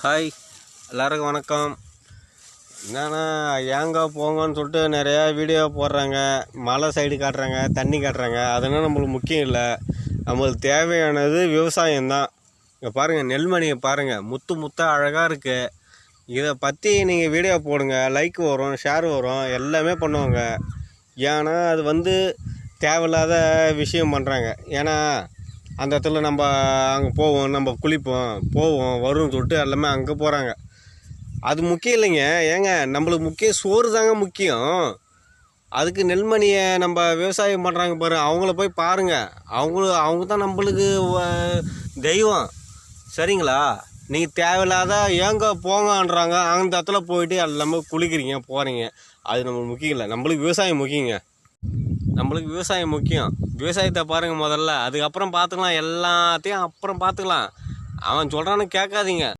Hi, எல்லாருக்கும் வணக்கம். என்னென்னா ஏங்க போங்கன்னு சொல்லிட்டு நிறையா வீடியோ போடுறாங்க. மலை சைடு காட்டுறாங்க, தண்ணி காட்டுறாங்க. அதெல்லாம் நம்மளுக்கு முக்கியம் இல்லை. நம்மளுக்கு தேவையானது விவசாயம்தான். இங்கே பாருங்கள், நெல்மணியை பாருங்கள், முத்து முத்தாக அழகாக இருக்குது. இதை பற்றி நீங்கள் வீடியோ போடுங்க, லைக் வரும், ஷேர் வரும், எல்லாமே பண்ணுவாங்க. ஏன்னா அது தேவையில்லாத விஷயம் பண்ணுறாங்க. ஏன்னா அந்த இடத்துல நம்ம அங்கே போவோம், நம்ம குளிப்போம், வரும்னு சொல்லிட்டு எல்லாமே அங்கே போகிறாங்க. அது முக்கியம் இல்லைங்க. ஏங்க, நம்மளுக்கு முக்கியம் சோறு தாங்க முக்கியம். அதுக்கு நெல்மணியை நம்ம விவசாயம் பண்ணுறாங்க பாரு, அவங்கள போய் பாருங்கள். அவங்க தான் நம்மளுக்கு தெய்வம். சரிங்களா? நீங்கள் தேவையில்லாத ஏங்க போங்கன்றாங்க, அந்த இடத்துல போயிட்டு எல்லாமே குளிக்கிறீங்க, போகிறீங்க. அது நம்மளுக்கு முக்கியம் இல்லை. நம்மளுக்கு விவசாயம் முக்கியங்க. நம்மளுக்கு விவசாயம் முக்கியம். விவசாயத்தை பாருங்கள் முதல்ல, அதுக்கப்புறம் பார்த்துக்கலாம். எல்லாத்தையும் அப்புறம் பார்த்துக்கலாம். அவன் சொல்கிறான்னு கேட்காதீங்க.